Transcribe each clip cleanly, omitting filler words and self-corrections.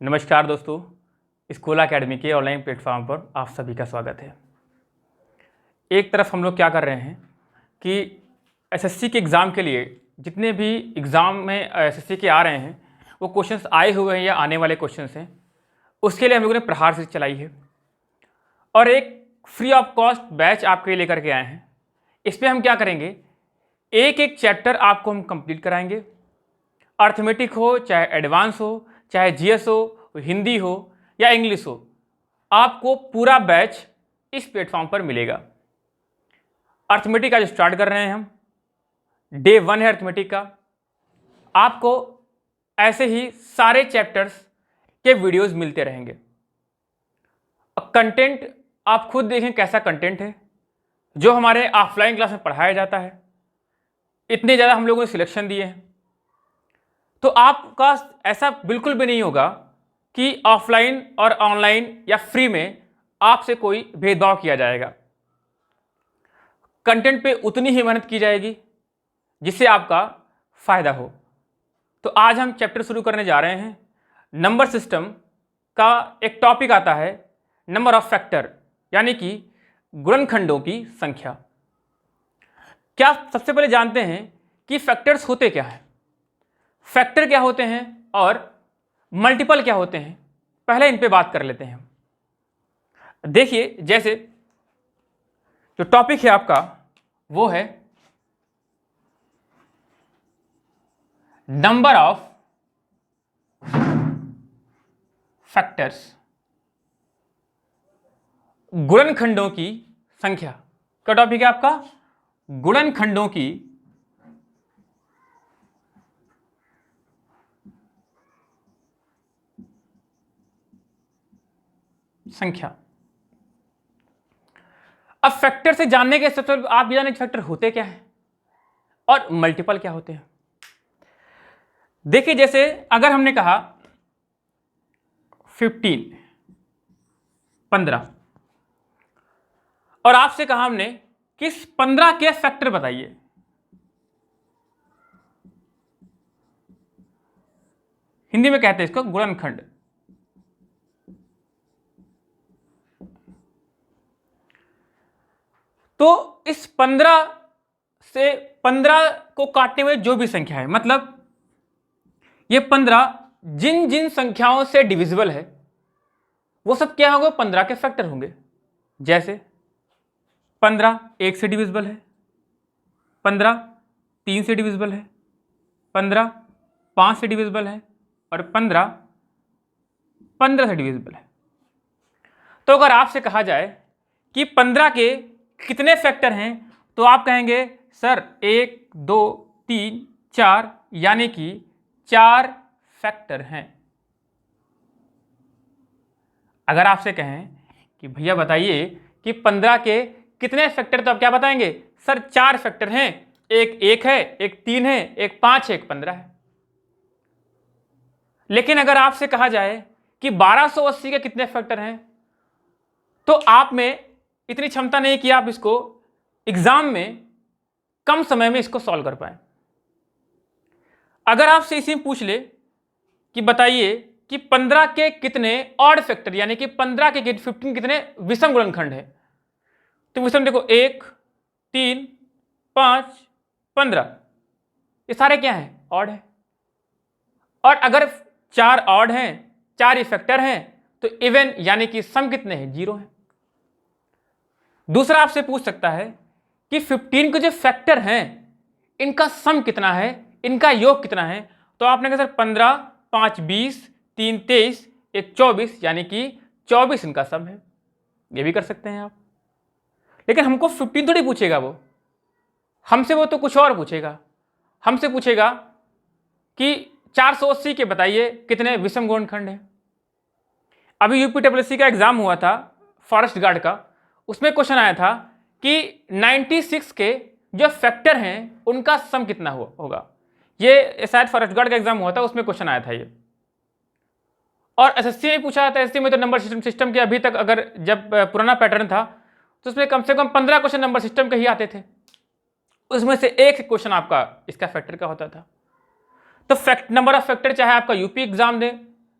नमस्कार दोस्तों, school academy के ऑनलाइन प्लेटफॉर्म पर आप सभी का स्वागत है। एक तरफ हम लोग क्या कर रहे हैं कि एसएससी के एग्ज़ाम के लिए जितने भी एग्ज़ाम में एसएससी के आ रहे हैं वो क्वेश्चंस आए हुए हैं या आने वाले क्वेश्चंस हैं, उसके लिए हम लोगों ने प्रहार सीरीज चलाई है और एक फ्री ऑफ कॉस्ट बैच आपके लिए लेकर के आए हैं। इस पर हम क्या करेंगे, एक एक चैप्टर आपको हम कंप्लीट कराएंगे। अर्थमेटिक हो, चाहे एडवांस हो, चाहे जीएस हो, हिंदी हो या इंग्लिश हो, आपको पूरा बैच इस प्लेटफॉर्म पर मिलेगा। अर्थमेटिक आज स्टार्ट कर रहे हैं हम, डे 1 है अर्थमेटिक का। आपको ऐसे ही सारे चैप्टर्स के वीडियोस मिलते रहेंगे। कंटेंट आप खुद देखें कैसा कंटेंट है जो हमारे ऑफलाइन क्लास में पढ़ाया जाता है। इतने ज़्यादा हम लोगों ने सिलेक्शन दिए हैं, तो आपका ऐसा बिल्कुल भी नहीं होगा कि ऑफलाइन और ऑनलाइन या फ्री में आपसे कोई भेदभाव किया जाएगा। कंटेंट पे उतनी ही मेहनत की जाएगी जिससे आपका फायदा हो। तो आज हम चैप्टर शुरू करने जा रहे हैं। नंबर सिस्टम का एक टॉपिक आता है नंबर ऑफ फैक्टर, यानी कि गुणनखंडों की संख्या। क्या सबसे पहले जानते हैं कि फैक्टर्स होते क्या हैं, फैक्टर क्या होते हैं और मल्टीपल क्या होते हैं। पहले इन पे बात कर लेते हैं। देखिए, जैसे जो टॉपिक है आपका वो है नंबर ऑफ फैक्टर्स, गुणनखंडों की संख्या। क्या टॉपिक है आपका? गुणनखंडों की संख्या। अब फैक्टर से जानने के सबसे पहले आप जाने फैक्टर होते क्या हैं और मल्टीपल क्या होते हैं। देखिए, जैसे अगर हमने कहा 15 और आपसे कहा हमने कि इस 15 के फैक्टर बताइए, हिंदी में कहते हैं इसको गुणनखंड। तो इस 15 से 15 को काटने में जो भी संख्या है, मतलब ये 15 जिन जिन संख्याओं से डिविजिबल है वो सब क्या होंगे? 15 के फैक्टर होंगे। जैसे 15 1 से डिविजिबल है, 15 3 से डिविजिबल है, 15 5 से डिविजिबल है और 15 से डिविजिबल है। तो अगर आपसे कहा जाए कि 15 के कितने फैक्टर हैं, तो आप कहेंगे सर 1 2 3 4, यानी कि 4 फैक्टर हैं। अगर आपसे कहें कि भैया बताइए कि 15 के कितने फैक्टर, तो आप क्या बताएंगे? सर 4 फैक्टर हैं, एक 1 है, एक 3 है, एक 5 है, एक 15 है। लेकिन अगर आपसे कहा जाए कि 1280 के कितने फैक्टर हैं, तो आप में इतनी क्षमता नहीं कि आप इसको एग्जाम में कम समय में इसको सॉल्व कर पाए। अगर आपसे इसी में पूछ ले कि बताइए कि 15 के कितने ऑड फैक्टर, यानी कि 15 के 15 कितने विषम गुणनखंड है, तो विषम देखो 1 3 5 15, ये सारे क्या हैं? ऑड है। और अगर 4 ऑड हैं, 4 ही फैक्टर हैं, तो इवन यानी कि सम कितने हैं? 0 है। दूसरा आपसे पूछ सकता है कि 15 के जो फैक्टर हैं इनका सम कितना है, इनका योग कितना है, तो आपने कहा सर 15 5 20 3 23 1 24, यानी कि 24 इनका सम है। ये भी कर सकते हैं आप। लेकिन हमको 15 थोड़ी पूछेगा वो, हमसे वो तो कुछ और पूछेगा। हमसे पूछेगा कि 480 के बताइए कितने विषम गुणनखंड हैं। अभी यूपीडब्ल्यूएससी का एग्जाम हुआ था फॉरेस्ट गार्ड का, उसमें क्वेश्चन आया था कि 96 के जो फैक्टर हैं उनका सम कितना होगा। ये शायद फॉरेस्ट गार्ड का एग्जाम हुआ था, उसमें क्वेश्चन आया था ये। और एसएससी में पूछा था। एसएससी में तो नंबर सिस्टम के अभी तक, अगर जब पुराना पैटर्न था तो उसमें कम से कम 15 क्वेश्चन नंबर सिस्टम के ही आते थे, उसमें से एक क्वेश्चन आपका इसका फैक्टर का होता था। तो नंबर ऑफ फैक्टर चाहे आपका यूपी एग्जाम दे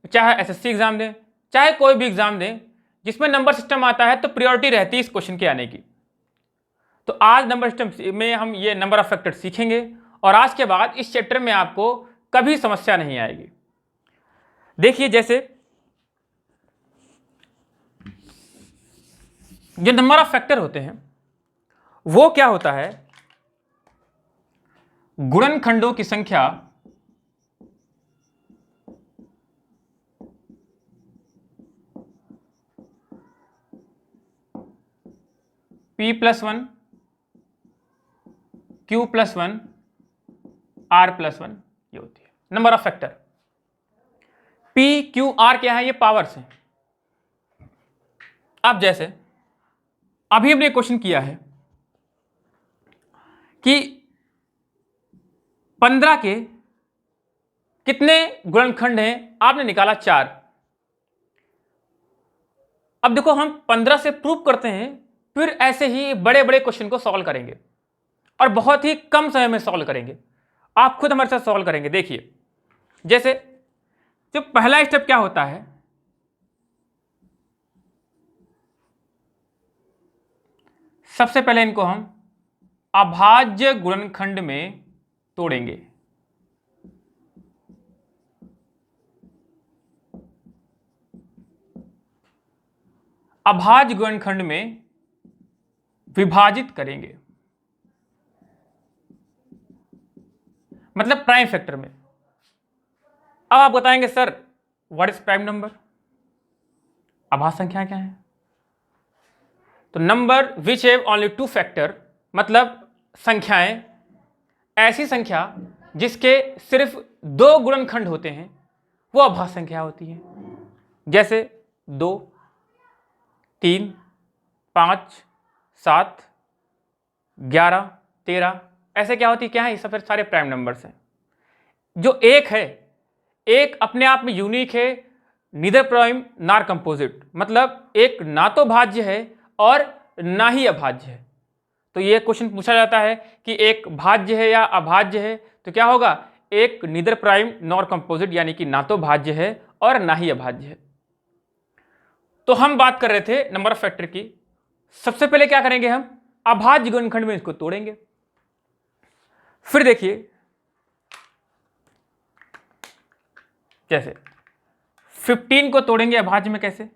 चाहे एसएससी एग्जाम दें, चाहे कोई भी एग्जाम दें जिसमें नंबर सिस्टम आता है, तो प्रायोरिटी रहती है इस क्वेश्चन के आने की। तो आज नंबर सिस्टम में हम ये नंबर ऑफ फैक्टर सीखेंगे और आज के बाद इस चैप्टर में आपको कभी समस्या नहीं आएगी। देखिए, जैसे जो नंबर ऑफ फैक्टर होते हैं वो क्या होता है, गुणनखंडों की संख्या p+1 q+1 r+1 ये होती है number of factor. p q r क्या है, ये पावर्स हैं। अब जैसे अभी हमने क्वेश्चन किया है कि 15 के कितने गुणनखंड हैं, आपने निकाला 4। अब देखो, हम 15 से प्रूव करते हैं, फिर ऐसे ही बड़े बड़े क्वेश्चन को सॉल्व करेंगे और बहुत ही कम समय में सॉल्व करेंगे। आप खुद हमारे साथ सॉल्व करेंगे। देखिए, जैसे जो पहला स्टेप क्या होता है, सबसे पहले इनको हम अभाज्य गुणनखंड में तोड़ेंगे। अभाज्य गुणनखंड में विभाजित करेंगे, मतलब प्राइम फैक्टर में। अब आप बताएंगे sir what is prime number, अभाज्य संख्या क्या है? तो number which have only 2 factor, मतलब संख्याएं, ऐसी संख्या जिसके सिर्फ 2 गुणनखंड होते हैं वो अभाज्य संख्या होती है। जैसे 2, 3, 5, 7, 11, 13, ऐसे क्या होती है, क्या है, ये सब सारे प्राइम नंबर्स हैं। जो एक है, एक अपने आप में यूनिक है, नीदर प्राइम नॉर कंपोजिट, मतलब एक ना तो भाज्य है और ना ही अभाज्य है। तो ये क्वेश्चन पूछा जाता है कि एक भाज्य है या अभाज्य है, तो क्या होगा, एक नीदर प्राइम नॉर कंपोजिट, यानी कि ना तो भाज्य है और ना ही अभाज्य है। तो हम बात कर रहे थे नंबर ऑफ फैक्टर की। सबसे पहले क्या करेंगे, हम अभाज्य गुणनखंड में इसको तोड़ेंगे। फिर देखिए, जैसे 15 को तोड़ेंगे अभाज्य में, कैसे,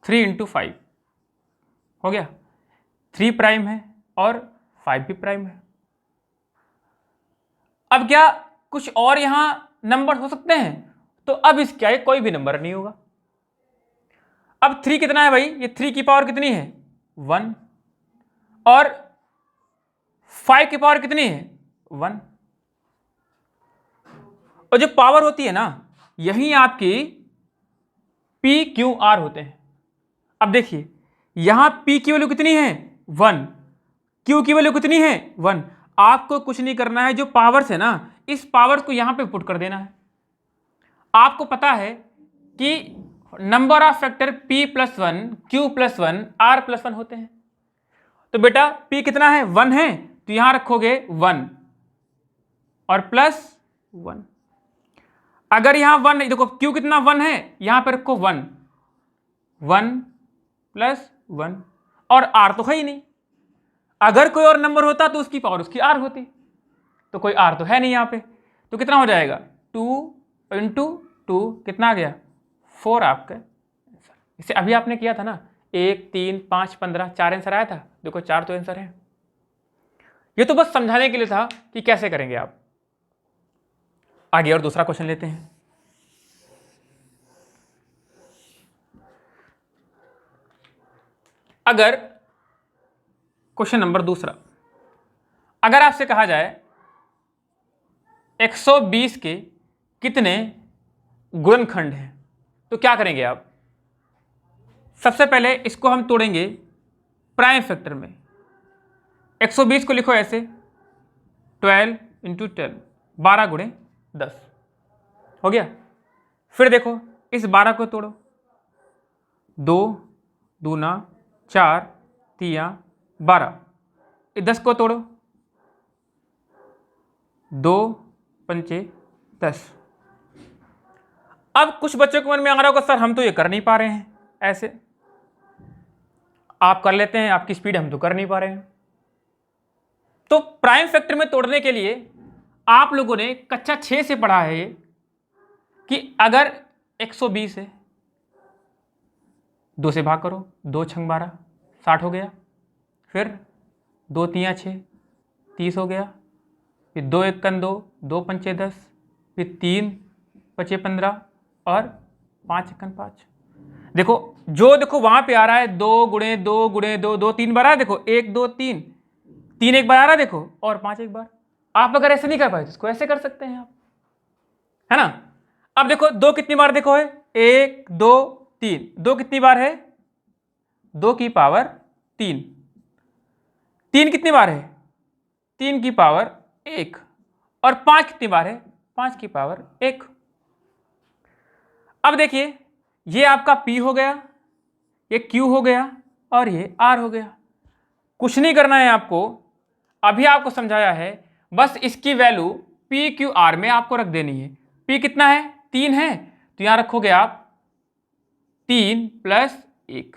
3 × 5 हो गया, 3 प्राइम है और 5 भी प्राइम है। अब क्या कुछ और यहां नंबर हो सकते हैं? तो अब इसका कोई भी नंबर नहीं होगा। अब 3 कितना है भाई, ये 3 की पावर कितनी है, 1, और 5 की पावर कितनी है, 1। और जो पावर होती है ना, यही आपकी पी क्यू आर होते हैं। अब देखिए, यहां पी की वैल्यू कितनी है, 1, क्यू की वैल्यू कितनी है, 1। आपको कुछ नहीं करना है, जो पावर्स है ना, इस पावर को यहां पे पुट कर देना है। आपको पता है कि number of factor p+1, q+1, r+1 होते हैं। तो बेटा p कितना है, 1 है, तो यहां रखोगे 1 और +1। अगर यहां 1, देखो q कितना 1 है, यहां पर रखो 1, 1 + 1, और r तो है ही नहीं। अगर कोई और नंबर होता तो उसकी पावर उसकी r होती, तो कोई r तो है नहीं यहां पे। तो कितना हो जाएगा, 2 × 2 कितना आ गया, 4 आपका। इसे अभी आपने किया था ना, 1, 3, 5, 15, 4 आंसर आया था। देखो 4 तो आंसर है। ये तो बस समझाने के लिए था कि कैसे करेंगे आप। आगे और दूसरा क्वेश्चन लेते हैं। अगर क्वेश्चन नंबर दूसरा, अगर आपसे कहा जाए 120 के कितने गुणनखंड हैं, तो क्या करेंगे आप? सबसे पहले इसको हम तोड़ेंगे प्राइम फैक्टर में। 120 को लिखो ऐसे, 12 × 10, 12 × 10 हो गया। फिर देखो इस 12 को तोड़ो, 2 दूना 4, 3 12। इस 10 को तोड़ो, 2 पंचे 10। अब कुछ बच्चों के मन में आ रहा होगा सर हम तो ये कर नहीं पा रहे हैं, ऐसे आप कर लेते हैं, आपकी स्पीड हम तो कर नहीं पा रहे हैं। तो प्राइम फैक्टर में तोड़ने के लिए आप लोगों ने कक्षा 6 से पढ़ा है कि अगर 120 है, 2 से भाग करो, 2 छंग 12, 60 हो गया, फिर 2 तियां 6, 30 हो गया, फिर 2 एकन 2, 2 पंचे 10, फिर 3 पचे 15 और 5 एकन 5। देखो जो देखो वहां पे आ रहा है 2 गुणे 2 गुणे 2, 2 3 बार आ रहा है, देखो 1 2 3, 3 एक बार आ रहा है देखो, और 5 एक बार। आप अगर ऐसे नहीं कर पाए तो इसको ऐसे कर सकते हैं आप, है ना। अब देखो 2 कितनी बार देखो है, 1 2 3, 2 कितनी बार है, 2 की पावर 3, 3 कितनी बार है, 3 की पावर 1, और 5 कितनी बार है, 5 की पावर 1। अब देखिए ये आपका P हो गया, ये Q हो गया और ये R हो गया। कुछ नहीं करना है आपको, अभी आपको समझाया है, बस इसकी वैल्यू P Q R में आपको रख देनी है। P कितना है, 3 है, तो यहां रखोगे आप 3 + 1।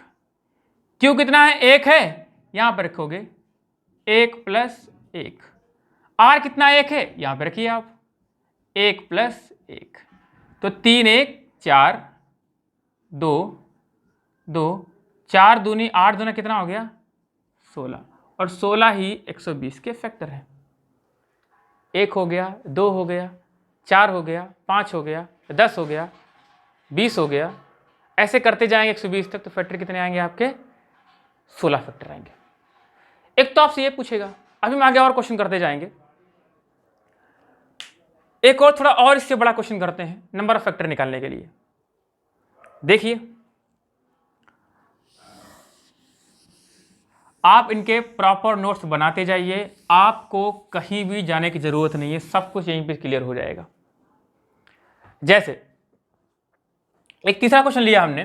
Q कितना है, 1 है, यहां पर रखोगे 1 + 1। R कितना 1 है, यहां पर रखिए आप 1 + 1, तो 3 1 4 2 2, 4 दूनी 8 दूना कितना हो गया, 16, और 16 ही 120 के फैक्टर है। 1 हो गया, 2 हो गया, 4 हो गया, 5 हो गया, 10 हो गया, 20 हो गया, ऐसे करते जाएंगे 120 तक, तो फैक्टर कितने आएंगे आपके, 16 फैक्टर आएंगे। एक तो आपसे ये पूछेगा, अभी हम आगे और क्वेश्चन करते जाएंगे, एक और थोड़ा और इससे बड़ा क्वेश्चन करते हैं नंबर ऑफ फैक्टर निकालने के लिए। देखिए आप इनके प्रॉपर नोट्स बनाते जाइए, आपको कहीं भी जाने की जरूरत नहीं है, सब कुछ यहीं पे क्लियर हो जाएगा। जैसे एक तीसरा क्वेश्चन लिया हमने,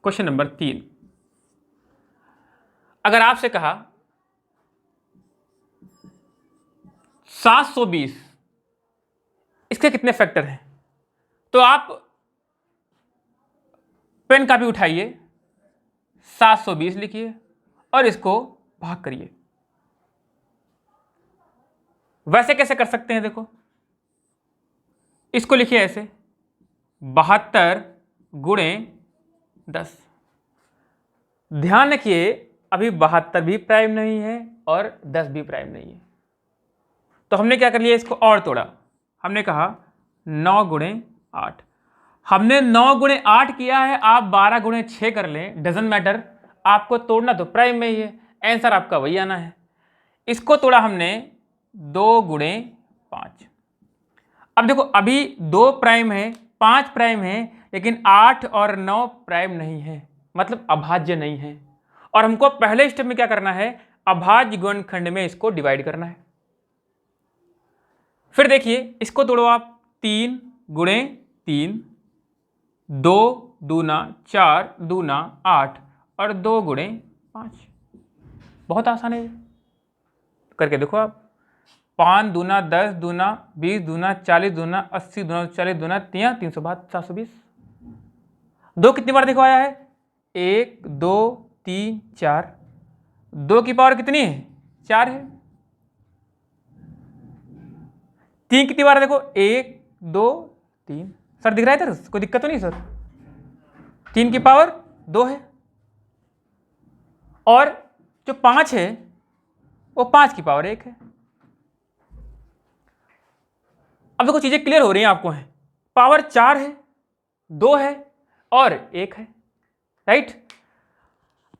क्वेश्चन नंबर 3। अगर आपसे कहा 720 इसके कितने फैक्टर हैं, तो आप पेन कापी उठाइए, 720 लिखिए और इसको भाग करिए। वैसे कैसे कर सकते हैं, देखो इसको लिखिए ऐसे, 72 × 10। ध्यान रखिए अभी 72 भी प्राइम नहीं है और 10 भी प्राइम नहीं है, तो हमने क्या कर लिया, इसको और तोड़ा। हमने कहा 9 × 8, हमने 9 × 8 किया है, आप 12 × 6 कर लें, डजंट मैटर, आपको तोड़ना तो प्राइम में ही है, आंसर आपका वही आना है। इसको तोड़ा हमने 2 × 5। अब देखो अभी 2 प्राइम है, 5 प्राइम है, लेकिन 8 और 9 प्राइम नहीं है, मतलब अभाज्य नहीं है, और हमको पहले स्टेप में क्या करना है, अभाज्य गुणनखंड में इसको डिवाइड करना है। फिर देखिए इसको तोड़ो आप, 3 × 3, 2 दूना 4 दूना 8 और 2 × 5, बहुत आसान है, करके देखो आप, 5 दूना 10 दूना 20 दूना 40 दूना 80 दूना 40 दूना 320, 2 कितनी बार देखो आया है, 1 2 3 4, 2 की पावर कितनी है, 4 है। 3 कितनी बार देखो, 1 2 3, सर दिख रहा है इधर, कोई दिक्कत तो नहीं सर, 3 की पावर 2 है, और जो 5 है वो 5 की पावर 1 है। अब देखो चीजें क्लियर हो रही हैं आपको, है पावर 4 है, 2 है और 1 है, राइट।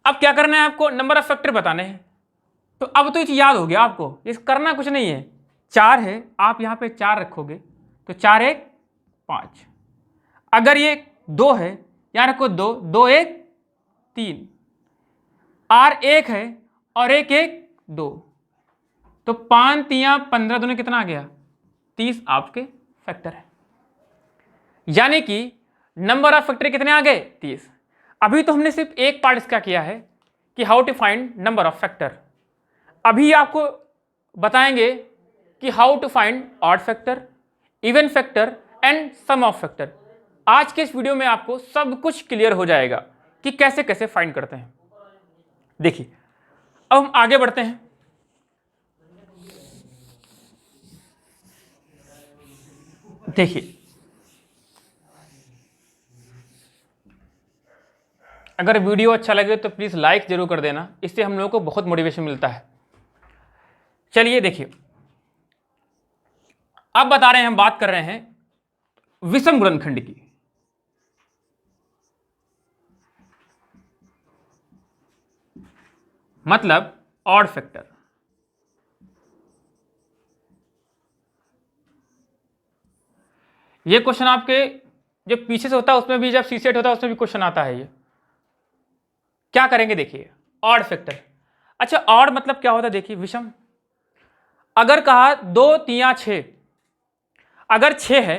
अब क्या करना है आपको, नंबर ऑफ फैक्टर बताने हैं, तो अब तो ये चीज याद हो गया आपको, ये करना कुछ नहीं है, 4 है, आप यहां पे 4 रखोगे तो 4 1 5, अगर ये 2 है यहां रखो 2, 2 1 3, R 1 है और 1 1 2, तो 5 3 15 दूने कितना आ गया, 30 आपके फैक्टर है, यानी कि नंबर ऑफ फैक्टर कितने आ गए, 30। अभी तो हमने सिर्फ एक पार्ट इसका किया है कि how to find number of factor, अभी आपको बताएंगे कि how to find odd factor, even factor and sum of factor. आज के इस वीडियो में आपको सब कुछ क्लियर हो जाएगा कि कैसे कैसे फाइंड करते हैं। देखिए अब हम आगे बढ़ते हैं। देखिए अगर वीडियो अच्छा लगे तो प्लीज लाइक जरूर कर देना, इससे हम लोगों को बहुत मोटिवेशन मिलता है। चलिए देखिए अब बता रहे हैं, हम बात कर रहे हैं विषम गुणनखंड की। मतलब ऑड फैक्टर। ये क्वेश्चन आपके जो पीछे से होता है उसमें भी, जब सीसेट होता है उसमें भी क्वेश्चन आता है। ये क्या करेंगे देखिए, ऑड फैक्टर। अच्छा ऑड मतलब क्या होता है, देखिए विषम। अगर कहा 2 3 6, अगर 6 है,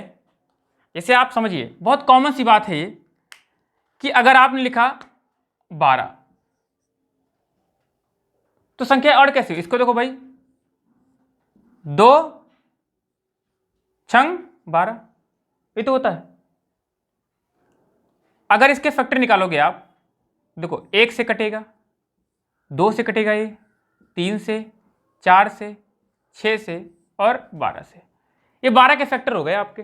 जैसे आप समझिए बहुत कॉमन सी बात है ये कि अगर आपने लिखा 12 तो संख्या ऑड कैसे? इसको देखो भाई, 2 छंग 12, ये तो होता है। अगर इसके फैक्टर निकालोगे आप, देखो 1 से कटेगा, 2 से कटेगा, ये 3 से, 4 से, 6 से और 12 से। ये 12 के फैक्टर हो गए आपके।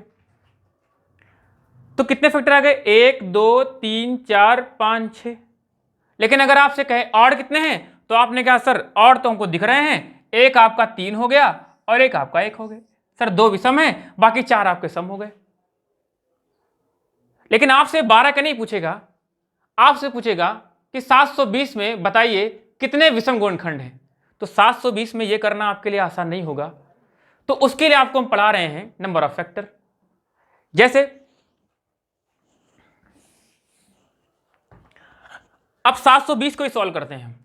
तो कितने फैक्टर आ गए? 1 2 3 4 5 6। लेकिन अगर आपसे कहे ऑड कितने हैं, तो आपने कहा सर ऑड तो हमको दिख रहे हैं, एक आपका 3 हो गया और एक आपका 1 हो गए। सर 2 विषम है, बाकी 4 आपके सम हो गए। लेकिन आपसे 12 का नहीं पूछेगा, आपसे पूछेगा कि 720 में बताइए कितने विषम गुणनखंड हैं। तो 720 में यह करना आपके लिए आसान नहीं होगा, तो उसके लिए आपको हम पढ़ा रहे हैं नंबर ऑफ फैक्टर। जैसे अब 720 को ही सॉल्व करते हैं।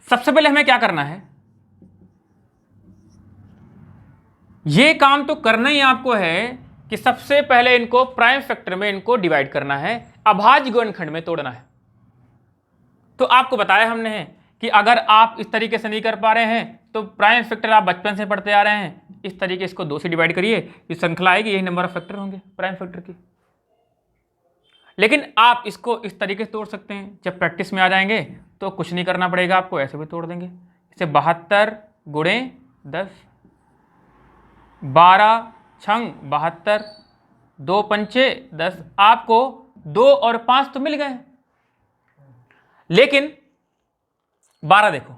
सबसे पहले हमें क्या करना है, यह काम तो करना ही आपको है कि सबसे पहले इनको प्राइम फैक्टर में इनको डिवाइड करना है, अभाज्य गुणनखंड में तोड़ना है। तो आपको बताया हमने कि अगर आप इस तरीके से नहीं कर पा रहे हैं तो प्राइम फैक्टर आप बचपन से पढ़ते आ रहे हैं, इस तरीके इसको 2 से डिवाइड करिए, ये श्रृंखला आएगी, यही नंबर ऑफ फैक्टर होंगे प्राइम फैक्टर की। लेकिन आप इसको इस तरीके से तोड़ सकते हैं, जब प्रैक्टिस में आ जाएंगे तो कुछ नहीं करना पड़ेगा आपको, ऐसे भी तोड़ देंगे। इसे 72 गुणे 10, 12 छंग 72, 2 पंचे 10। आपको 2 और 5 तो मिल गए, लेकिन 12 देखो,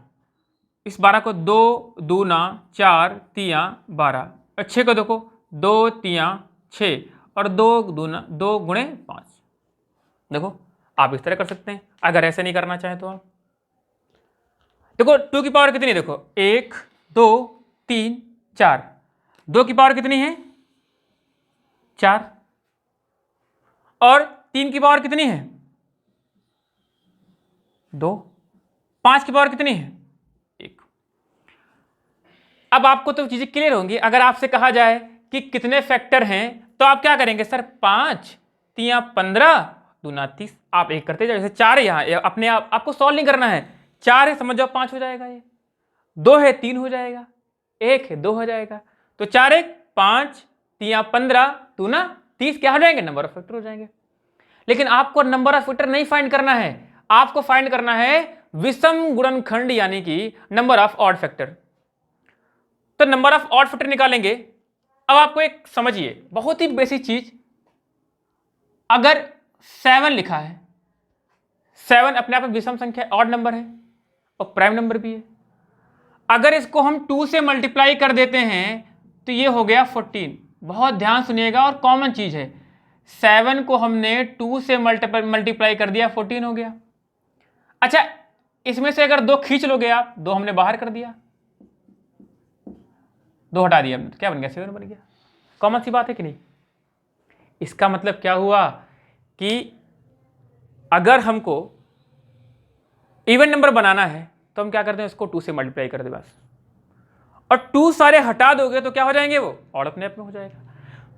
इस 12 को 2 दूना 4 तिया 12, और 6 को देखो 2 तिया 6 और 2 दूना 2 गुणे 5। देखो आप इस तरह कर सकते हैं। अगर ऐसे नहीं करना चाहें तो आप देखो 2 की पावर कितनी, देखो 1 2 3 4, 2 की पावर कितनी है 4, और 3 की पावर कितनी है 2, 5 की पावर कितनी है 1। अब आपको तो चीजें क्लियर होंगी। अगर आपसे कहा जाए कि कितने फैक्टर हैं तो आप क्या करेंगे, सर 5 तिया 15 दूना 30। आप एक करते जाओ, जैसे 4 है यहाँ, अपने आप आपको सॉल्व नहीं करना है। 4 है समझ जाओ 5 हो जाएगा, ये 2 है 3 हो जाएगा, 1 है 2 हो जाएगा। तो 4 1 5 तिया 15 दूना 30 क्या हो जाएंगे, नंबर ऑफ फैक्टर हो जाएंगे। लेकिन आपको नंबर ऑफ फैक्टर नहीं फाइंड करना है, आपको फाइंड करना है विषम गुणनखंड यानी कि नंबर ऑफ ऑड फैक्टर। तो नंबर ऑफ ऑड फैक्टर निकालेंगे। अब आपको एक समझिए बहुत ही बेसिक चीज, अगर 7 लिखा है, 7 अपने आप में विषम संख्या ऑड नंबर है और प्राइम नंबर भी है। अगर इसको हम 2 से मल्टीप्लाई कर देते हैं तो ये हो गया 14। बहुत ध्यान सुनिएगा और कॉमन चीज है, 7 को हमने 2 से मल्टीप्लाई कर दिया, 14 हो गया। अच्छा इसमें से अगर 2 खींच लोगे आप, 2 हमने बाहर कर दिया, 2 हटा दिया हमने, तो क्या बन गया 7 बन गया। कॉमन सी बात है कि नहीं। इसका मतलब क्या हुआ कि अगर हमको इवन नंबर बनाना है तो हम क्या करते हैं, उसको 2 से मल्टीप्लाई कर दे बस, और 2 सारे हटा दोगे तो क्या हो जाएंगे, वो ऑड अपने आप में हो जाएगा।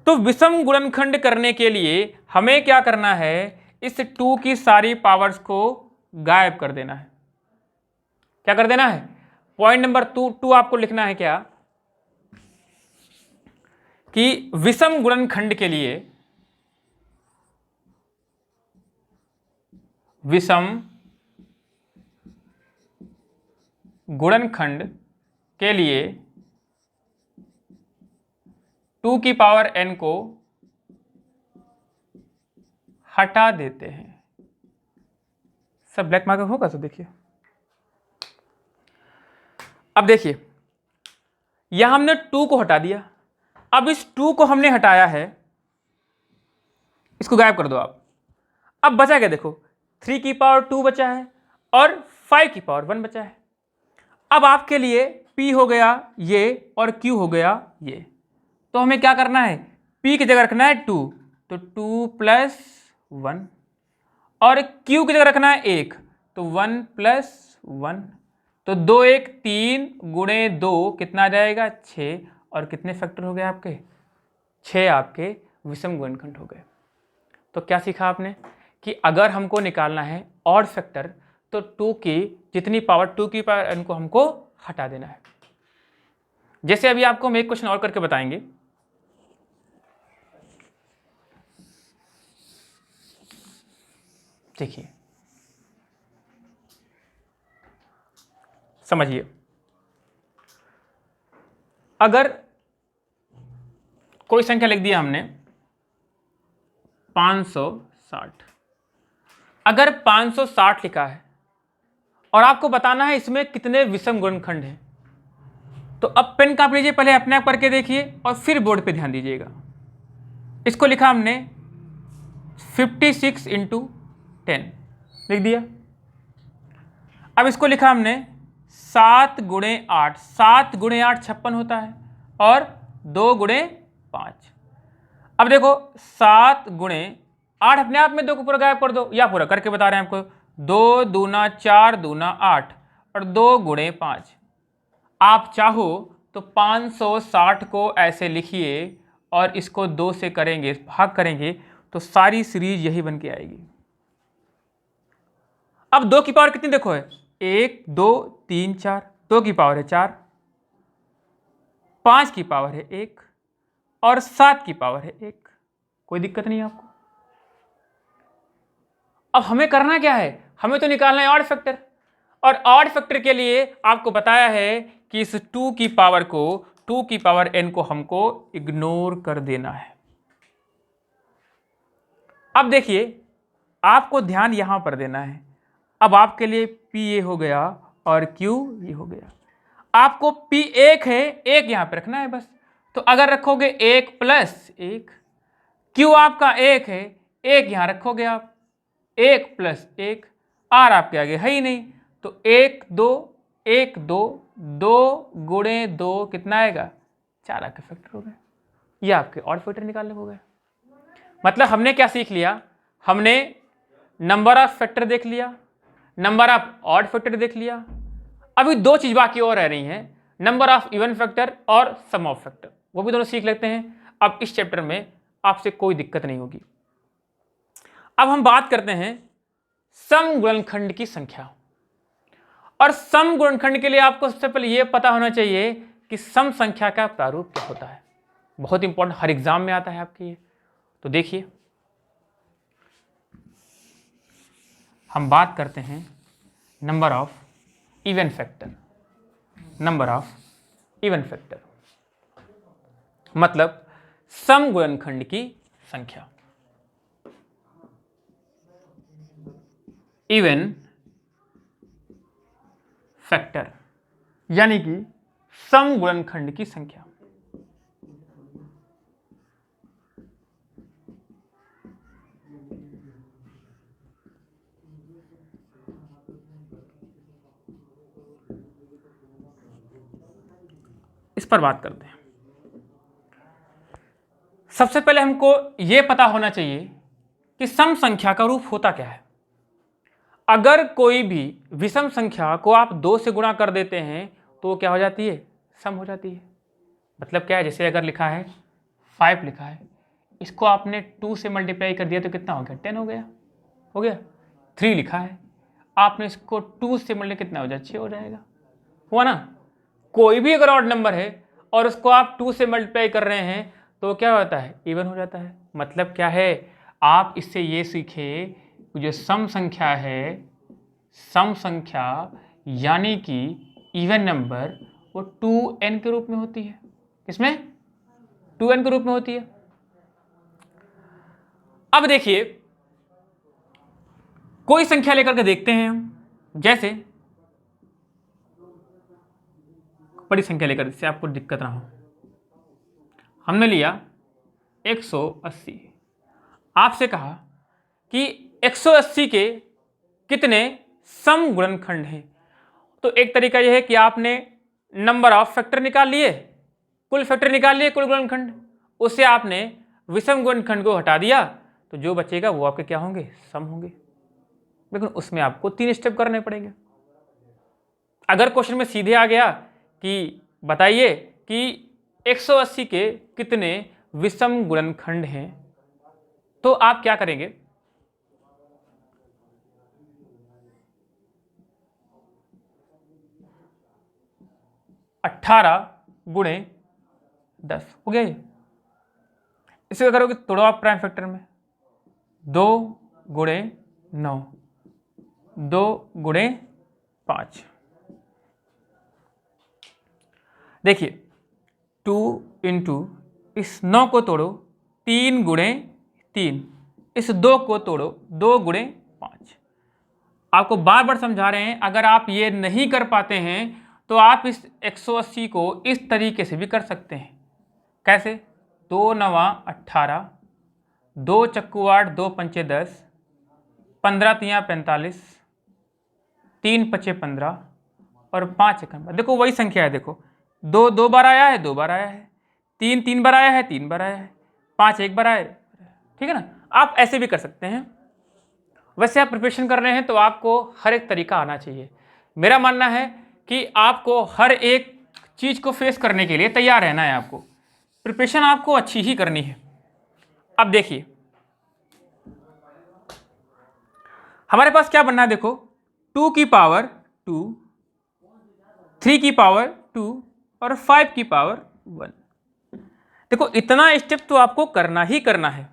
तो विषम गुणनखंड करने के लिए हमें क्या करना है, इस 2 की सारी पावर्स को गायब कर देना है। क्या कर देना है, पॉइंट नंबर 2 आपको लिखना है क्या कि विषम गुणनखंड के लिए विषम गुणनखंड के लिए 2 की पावर n को हटा देते हैं। सब ब्लैक मार्कर होगा तो देखिए, अब देखिए यहां हमने 2 को हटा दिया। अब इस 2 को हमने हटाया है, इसको गायब कर दो आप। अब बचा क्या, देखो 3 की पावर 2 बचा है और 5 की पावर 1 बचा है। अब आपके लिए P हो गया ये और Q हो गया ये, तो हमें क्या करना है, P की जगह रखना है 2, तो 2 प्लस 1, और Q की जगह रखना है 1, तो 1 प्लस 1, तो 2 1 3 गुणे 2 कितना आ जाएगा 6, और कितने फैक्टर हो गए आपके 6 आपके विषम गुणनखंड हो गए। तो क्या सीखा आपने कि अगर हमको निकालना है ऑड फैक्टर तो 2 की जितनी पावर 2 की पावर n को हमको हटा देना है। जैसे अभी आपको हम एक क्वेश्चन और करके बताएंगे। देखिए समझिए, अगर कोई संख्या लिख दिया हमने 560, अगर 560 लिखा है और आपको बताना है इसमें कितने विषम गुणनखंड हैं, तो अब पेन काट लीजिए, पहले अपने आप करके देखिए और फिर बोर्ड पे ध्यान दीजिएगा। इसको लिखा हमने 56 इंटू 10 लिख दिया। अब इसको लिखा हमने 7 गुणे 8, 7 गुणे 8 56 होता है, और 2 गुणे 5। अब देखो 7 गुणे 8 अपने आप में 2 को पूरा गायब कर दो, या पूरा करके बता रहे हैं आपको, 2 दूना 4 दूना 8 और 2 गुणे 5। आप चाहो तो 560 को ऐसे लिखिए और इसको 2 से करेंगे, भाग करेंगे, तो सारी सीरीज यही बन के आएगी। अब 2 की पावर कितनी देखो है, 1 2 3 4, 2 की पावर है 4, 5 की पावर है 1 और 7 की पावर है 1। कोई दिक्कत नहीं आपको। अब हमें करना क्या है, हमें तो निकालना है ऑड फैक्टर, और ऑड फैक्टर के लिए आपको बताया है कि इस 2 की पावर को, 2 की पावर n को हमको इग्नोर कर देना है। अब देखिए आपको ध्यान यहां पर देना है। अब आपके लिए P ये हो गया और Q ये हो गया। आपको P 1 है, 1 यहां पर रखना है बस। तो अगर रखोगे 1 प्लस 1, Q आपका 1 है, 1 यहां रखोगे आप, 1 प्लस 1, R आपके आगे है ही नहीं, तो 1 2 1 2, 2 गुणे 2 कितना आएगा 4 आपके फैक्टर हो गए। ये आपके ऑड फैक्टर निकालने हो गए। मतलब हमने क्या सीख लिया, हमने नंबर ऑफ फैक्टर देख लिया, नंबर ऑफ ऑड फैक्टर देख लिया। अभी 2 चीज बाकी और रह रही हैं, नंबर ऑफ इवन फैक्टर और सम ऑफ फैक्टर, वो भी दोनों सीख लेते हैं। अब इस चैप्टर में आपसे कोई दिक्कत नहीं होगी। अब हम बात करते हैं सम गुणनखंड की संख्या। और सम गुणनखंड के लिए आपको सबसे पहले यह पता होना चाहिए कि सम संख्या का प्रारूप क्या होता है। बहुत इंपॉर्टेंट, हर एग्जाम में आता है आपके ये। तो देखिए हम बात करते हैं number of even factor. Number of even factor मतलब सम गुणनखंड की संख्या। इवन फैक्टर यानी कि सम गुणनखंड की संख्या। इस पर बात करते हैं। सबसे पहले हमको यह पता होना चाहिए कि सम संख्या का रूप होता क्या है। अगर कोई भी विषम संख्या को आप 2 से गुणा कर देते हैं तो वो क्या हो जाती है, सम हो जाती है। मतलब क्या है, जैसे अगर लिखा है 5 लिखा है, इसको आपने 2 से मल्टीप्लाई कर दिया तो कितना हो गया 10 हो गया, हो गया। 3 लिखा है, आपने इसको 2 से मल्टीप्लाई कितना हो जाए 6 हो जाएगा, हुआ ना। कोई भी अगर ऑड नंबर है और उसको आप 2 से मल्टीप्लाई कर रहे हैं तो क्या होता है, इवन हो जाता है। मतलब क्या है, आप इससे ये सीखे जो सम संख्या है, सम संख्या यानी कि इवन नंबर, वो 2n के रूप में होती है। किसमें? 2n के रूप में होती है। अब देखिए कोई संख्या लेकर के देखते हैं हम, जैसे बड़ी संख्या लेकर, जिससे आपको दिक्कत ना हो। हमने लिया 180, आपसे कहा कि 180 के कितने सम गुणनखंड हैं। तो एक तरीका यह है कि आपने नंबर ऑफ फैक्टर निकाल लिए, कुल फैक्टर निकाल लिए, कुल गुणनखंड, उससे आपने विषम गुणनखंड को हटा दिया, तो जो बचेगा वो आपके क्या होंगे, सम होंगे। लेकिन उसमें आपको 3 स्टेप करने पड़ेंगे। अगर क्वेश्चन में सीधे आ गया कि बताइए कि 180 के कितने विषम गुणनखंड हैं, तो आप क्या करेंगे, अट्ठारह गुणे 10 हो गया ये। इसे क्या करोगे, तोड़ो आप प्राइम फैक्टर में, 2 गुणे 9, 2 गुणे 5। देखिए 2 इंटू इस 9 को तोड़ो 3 गुणे 3, इस 2 को तोड़ो 2 गुणे 5। आपको बार बार समझा रहे हैं, अगर आप ये नहीं कर पाते हैं तो आप इस 180 को इस तरीके से भी कर सकते हैं। कैसे? 2 9 18, 2 चक्कू 8, 2 पंचे 10, 15 तियाँ 45, 3 पचे 15 और 5 एकम। देखो वही संख्या है, देखो 2 2 बार आया है, 2 बार आया है, 3 3 बार आया है, 3 बार आया है, 5 1 बार आया है। ठीक है ना, आप ऐसे भी कर सकते हैं। वैसे आप प्रिपरेशन कर रहे हैं तो आपको हर एक तरीका आना चाहिए। मेरा मानना है कि आपको हर एक चीज को फेस करने के लिए तैयार रहना है। आपको प्रिपरेशन आपको अच्छी ही करनी है। अब देखिए हमारे पास क्या बनना है, देखो 2 की पावर 2, 3 की पावर 2 और 5 की पावर 1। देखो इतना स्टेप तो आपको करना ही करना है।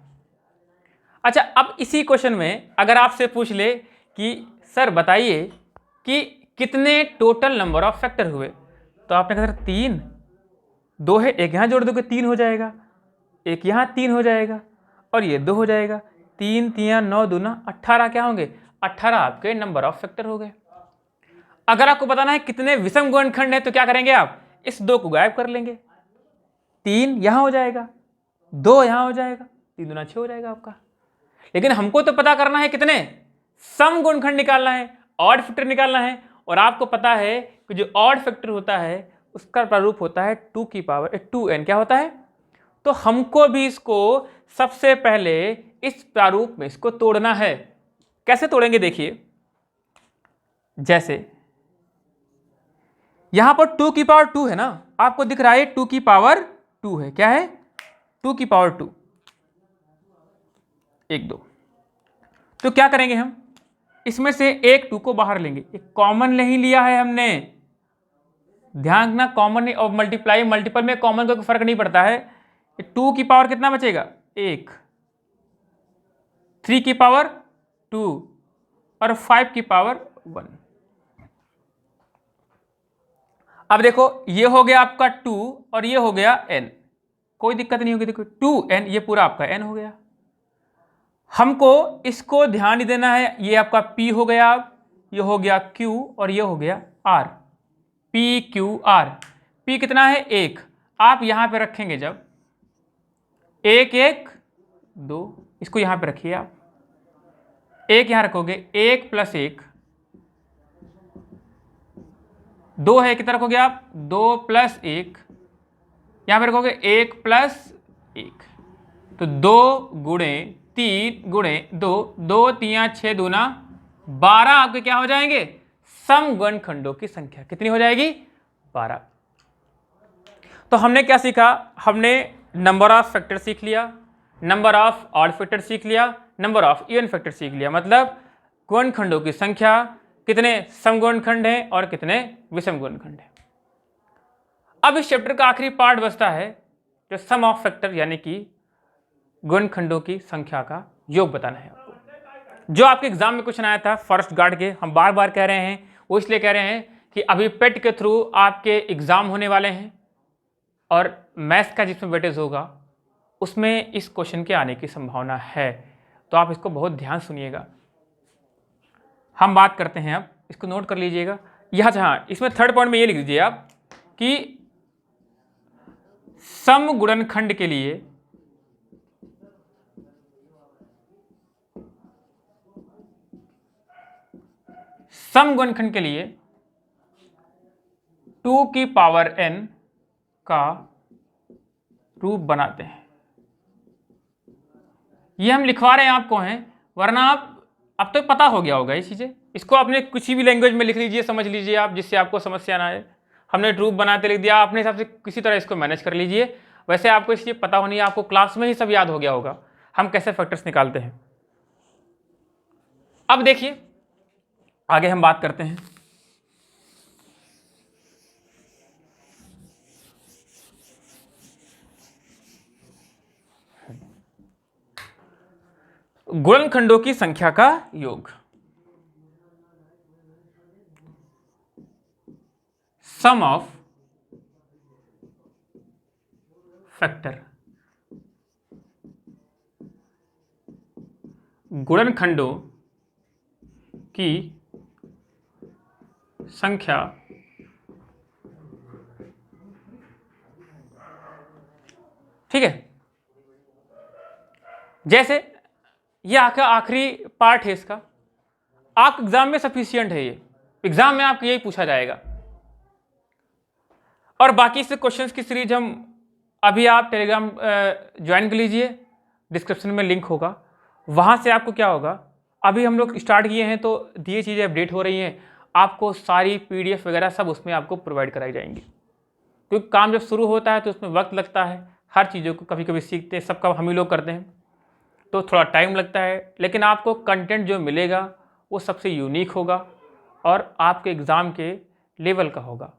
अच्छा, अब इसी क्वेश्चन में अगर आपसे पूछ ले कि सर बताइए कि कितने टोटल नंबर ऑफ फैक्टर हुए, तो आपने कहा सर 3, 2 है, एक यहाँ जोड़ दोगे 3 हो जाएगा, एक यहाँ 3 हो जाएगा और ये 2 हो जाएगा। 3 3 9 दूना 18 क्या होंगे, 18 आपके नंबर ऑफ फैक्टर हो गए। अगर आपको बताना है कितने विषम गुणनखंड है, तो क्या करेंगे आप, इस 2 को गायब कर लेंगे, 3 यहां हो जाएगा, 2 यहां हो जाएगा, 3 दूना 6 हो जाएगा आपका। लेकिन हमको तो पता करना है कितने सम गुणनखंड निकालना है, ऑड फैक्टर निकालना है। और आपको पता है कि जो ऑड फैक्टर होता है उसका प्रारूप होता है 2 की पावर 2n, क्या होता है। तो हमको भी इसको सबसे पहले इस प्रारूप में इसको तोड़ना है। कैसे तोड़ेंगे, देखिए जैसे यहां पर 2 की पावर 2 है ना, आपको दिख रहा है 2 की पावर 2 है, क्या है 2 की पावर 2, 1 2। तो क्या करेंगे हम, इसमें से एक 2 को बाहर लेंगे, एक कॉमन नहीं लिया है हमने, ध्यान रखना, कॉमन और मल्टीप्लाई मल्टीपल में कॉमन का कोई फर्क नहीं पड़ता है। 2 की पावर कितना बचेगा, 1, 3 की पावर 2 और 5 की पावर 1। अब देखो ये हो गया आपका 2 और ये हो गया n, कोई दिक्कत नहीं होगी। देखो 2n, ये पूरा आपका n हो गया। हमको इसको ध्यान नहीं देना है, ये आपका p हो गया, ये हो गया q और ये हो गया r, p q r। p कितना है, 1, आप यहां पे रखेंगे जब 1 1 2, इसको यहां पे रखिए आप, 1 यहां रखोगे, 1 + 1 2 है, कितना रखोगे आप, 2 + 1, यहां पे रखोगे 1 + 1, तो 2 गुणे 3 गुणे 2, 2 3 6 दूना 12 आपके क्या हो जाएंगे, सम गुणनखंडों की संख्या कितनी हो जाएगी, 12। तो हमने क्या सीखा, हमने नंबर ऑफ फैक्टर सीख लिया, नंबर ऑफ ऑड फैक्टर सीख लिया, नंबर ऑफ इवन फैक्टर सीख लिया। मतलब गुणनखंडों की संख्या, कितने सम गुणनखंड हैं और कितने विषम गुणनखंड हैं। अब इस चैप्टर का आखिरी पार्ट बचता है जो सम ऑफ फैक्टर यानी कि गुणनखंडों की संख्या का योग बताना है आपको। जो आपके एग्जाम में क्वेश्चन आया था फॉरेस्ट गार्ड के, हम बार बार कह रहे हैं, वो इसलिए कह रहे हैं कि अभी पेट के थ्रू आपके एग्जाम होने वाले हैं और मैथ्स का जिसमें वेटेज होगा उसमें इस क्वेश्चन के आने की संभावना है, तो आप इसको बहुत ध्यान सुनिएगा। हम बात करते हैं, अब इसको नोट कर लीजिएगा। यहाँ जहाँ इसमें थर्ड पॉइंट में ये लिख दीजिए आप कि सम गुणनखंड के लिए सम गुणनखंड के लिए 2 की पावर n का रूप बनाते हैं। ये हम लिखवा रहे हैं आपको हैं, वरना आप अब तो पता हो गया होगा ये चीजें। इसको आपने किसी भी लैंग्वेज में लिख लीजिए, समझ लीजिए आप, जिससे आपको समस्या ना आए। हमने रूप बनाते लिख दिया, अपने हिसाब से किसी तरह इसको मैनेज कर लीजिए। वैसे आपको इसलिए पता होनी है, आपको क्लास में ही सब याद हो गया होगा हम कैसे फैक्टर्स निकालते हैं। अब देखिए आगे हम बात करते हैं। गुणनखंडों की संख्या का योग, सम ऑफ फैक्टर, गुणनखंडों की संख्या ठीक है। जैसे ये आपका आखिरी पार्ट है इसका, आप एग्जाम में सफिशियंट है, ये एग्जाम में आपको यही पूछा जाएगा। और बाकी से क्वेश्चंस की सीरीज हम अभी आप टेलीग्राम ज्वाइन कर लीजिए, डिस्क्रिप्शन में लिंक होगा, वहां से आपको क्या होगा, अभी हम लोग स्टार्ट किए हैं तो ये चीज़ें अपडेट हो रही हैं, आपको सारी पीडीएफ वगैरह सब उसमें आपको प्रोवाइड कराई जाएंगी। क्योंकि काम जब शुरू होता है तो उसमें वक्त लगता है, हर चीज़ों को कभी कभी सीखते हैं, सबका हम ही लोग करते हैं तो थोड़ा टाइम लगता है, लेकिन आपको कंटेंट जो मिलेगा वो सबसे यूनिक होगा और आपके एग्ज़ाम के लेवल का होगा।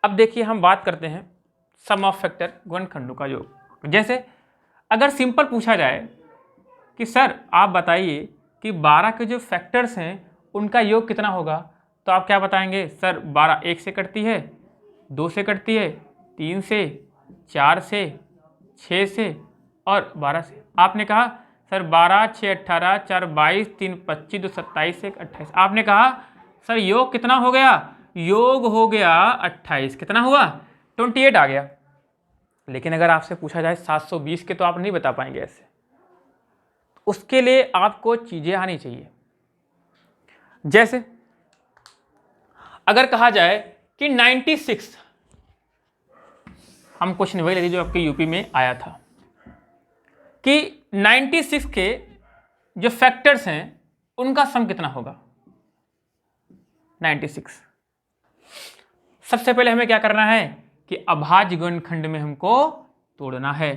अब देखिए हम बात करते हैं सम ऑफ फैक्टर, गुणनखंडों का योग। जैसे अगर सिंपल पूछा जाए कि सर आप बताइए कि 12 के जो फैक्टर्स हैं उनका योग कितना होगा, तो आप क्या बताएंगे, सर 12 1 से कटती है, 2 से कटती है, 3 से, 4 से, 6 से और 12 से। आपने कहा सर 12 6 18 4 22 3 25 2 27 1 28। आपने कहा सर योग कितना हो गया, योग हो गया 28। कितना हुआ, 28 आ गया। लेकिन अगर आपसे पूछा जाए 720 के, तो आप नहीं बता पाएंगे ऐसे। उसके लिए आपको चीजें आनी चाहिए। जैसे अगर कहा जाए कि 96, हम क्वेश्चन वही ले लीजिए जो आपके यूपी में आया था कि 96 के जो फैक्टर्स हैं उनका सम कितना होगा। 96 सबसे पहले हमें क्या करना है कि अभाज्य गुणनखंड में हमको तोड़ना है।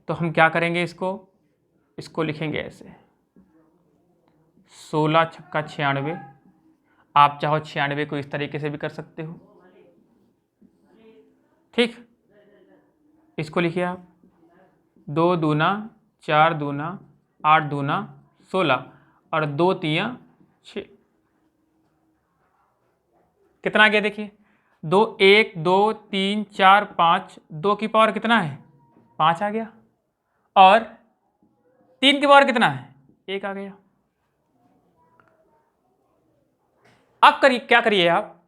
तो हम क्या करेंगे, इसको लिखेंगे ऐसे 16 छक्का 96। आप चाहो 96 को इस तरीके से भी कर सकते हो, ठीक। इसको लिखिए आप 2 दूना 4 दूना 8 दूना 16 और 2 तियां 6। कितना आ गया देखिए, 2 1 2 3 4 5, 2 की पावर कितना है 5 आ गया, और 3 की पावर कितना है 1 आ गया। अब करिए, क्या करिए आप,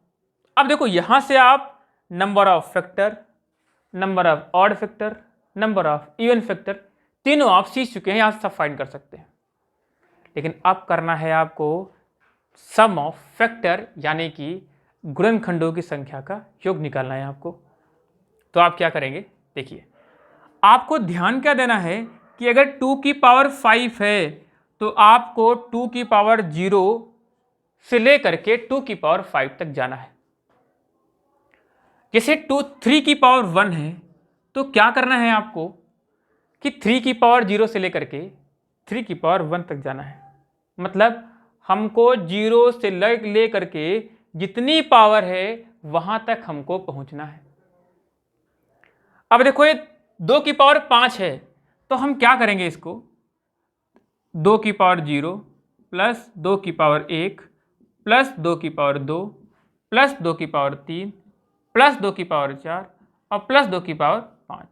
अब देखो यहां से आप number of factor, number of odd factor, number of even factor, तीनों आप सीख चुके हैं, यहां से सब फाइंड कर सकते हैं। लेकिन अब करना है आपको सम ऑफ फैक्टर यानी कि गुणनखंडों की संख्या का योग निकालना है आपको। तो आप क्या करेंगे, देखिए आपको ध्यान क्या देना है कि अगर 2 की पावर 5 है तो आपको 2 की पावर 0 से लेकर के 2 की पावर 5 तक जाना है। जैसे 3 की पावर 1 है तो क्या करना है आपको कि 3 की पावर 0 से लेकर के 3 की पावर 1 तक जाना है। मतलब हमको 0 से ले करके जितनी पावर है वहां तक हमको पहुंचना है। अब देखो ये 2 की पावर 5 है, तो हम क्या करेंगे इसको 2 की पावर 0 प्लस 2 की पावर 1 प्लस 2 की पावर 2 प्लस 2 की पावर 3 प्लस 2 की पावर 4 और प्लस 2 की पावर 5।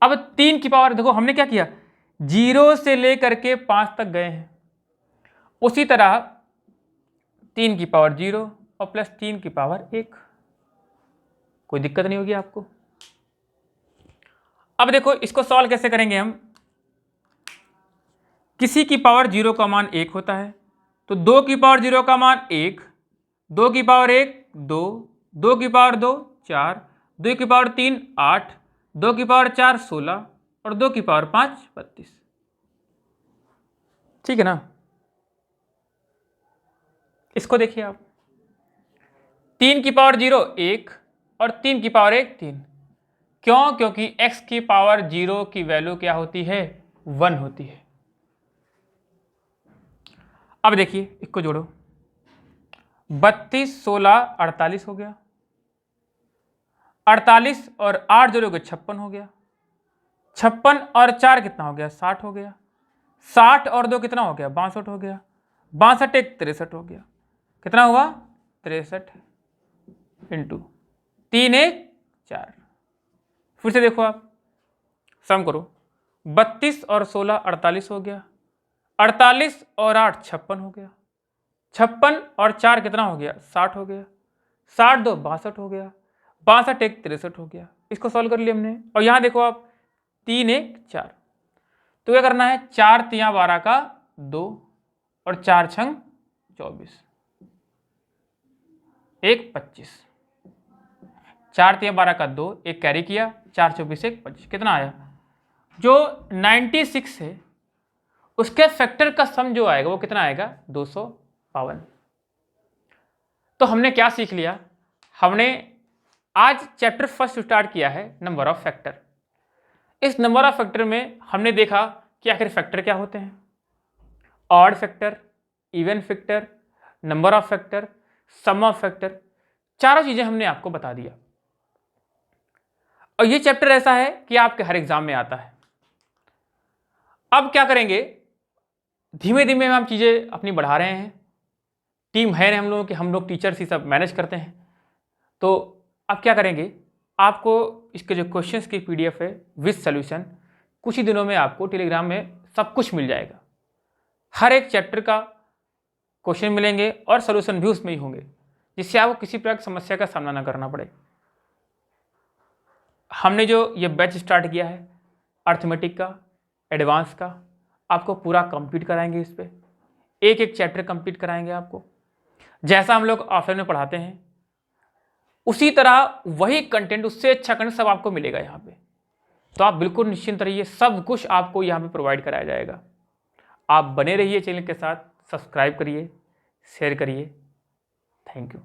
अब 3 की पावर देखो हमने क्या किया, 0 से लेकर के 5 तक गए हैं, उसी तरह 3 की पावर 0 और प्लस 3 की पावर 1। कोई दिक्कत नहीं होगी आपको। अब देखो इसको सॉल्व कैसे करेंगे हम, किसी की पावर 0 का मान 1 होता है, तो 2 की पावर 0 का मान 1, 2 की पावर 1 2, 2 की पावर 2 4, 2 की पावर 3 8, 2 की पावर 4 16 और 2 की पावर 5 32। ठीक है ना। इसको देखिए आप, 3 की पावर 0 1 और 3 की पावर 1 3। क्यों? क्योंकि x की पावर 0 की वैल्यू क्या होती है, 1 होती है। अब देखिए इसको जोड़ो, 32 16 48 हो गया, 48 और 8 जोड़ोगे 56 हो गया, 56 और 4 कितना हो गया, 60 हो गया, 60 और 2 कितना हो गया, 62 हो गया, 62 एक 63 हो गया। कितना हुआ, 63 इंटू 3 1 4। फिर से देखो आप सम करो, 32 और 16 48 हो गया, 48 और 8 56 हो गया, 56 और 4 कितना हो गया, 60 हो गया, 60 2 62 हो गया, 62 एक 63 हो गया। इसको सॉल्व कर लिया हमने। और यहाँ देखो आप 3 1 4, तो क्या करना है, 4 3 12 का 2 और 4 6 24 1 25, 4 3 12 का 2 एक कैरी किया, 4 24 1 25। कितना आया, जो 96 है उसके फैक्टर का सम जो आएगा वो कितना आएगा, 252। तो हमने क्या सीख लिया, हमने आज चैप्टर फर्स्ट स्टार्ट किया है नंबर ऑफ फैक्टर। इस नंबर ऑफ फैक्टर में हमने देखा कि आखिर फैक्टर क्या होते हैं, odd factor, even factor, number of factor, sum of factor, चारों चीजें हमने आपको बता दिया। और ये चैप्टर ऐसा है कि आपके हर एग्जाम में आता है। अब क्या करेंगे, धीमे धीमे हम चीजें अपनी बढ़ा रहे हैं, टीम है हम लोगों की, हम लोग टीचर्स ही सब मैनेज करते हैं। तो अब क्या करेंगे, आपको इसके जो क्वेश्चंस की पीडीएफ है विद सॉल्यूशन कुछ ही दिनों में आपको टेलीग्राम में सब कुछ मिल जाएगा। हर एक चैप्टर का क्वेश्चन मिलेंगे और सॉल्यूशन भी उसमें ही होंगे, जिससे आपको किसी प्रकार की समस्या का सामना ना करना पड़े। हमने जो ये बैच स्टार्ट किया है अर्थमेटिक का, एडवांस का, आपको पूरा कंप्लीट कराएंगे। इस पर एक एक चैप्टर कंप्लीट कराएंगे आपको, जैसा हम लोग ऑफलाइन में पढ़ाते हैं उसी तरह वही कंटेंट, उससे अच्छा कंटेंट सब आपको मिलेगा यहाँ पे। तो आप बिल्कुल निश्चिंत रहिए, सब कुछ आपको यहाँ पे प्रोवाइड कराया जाएगा। आप बने रहिए चैनल के साथ, सब्सक्राइब करिए, शेयर करिए। Thank you.